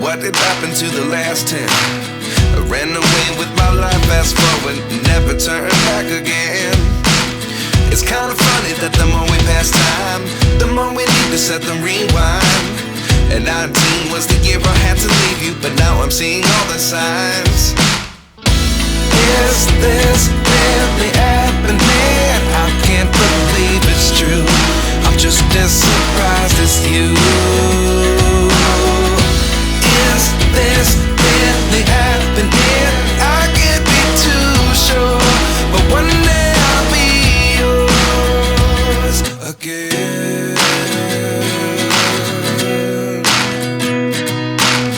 What did happen to the last 10? I ran away with my life, fast forward, never turn back again. It's kind of funny that the more we pass time, the more we need to set them rewind. And 19 was the year I had to leave you, but now I'm seeing all the signs. Is this really happening? I can't believe it's true. I'm just as surprised as you.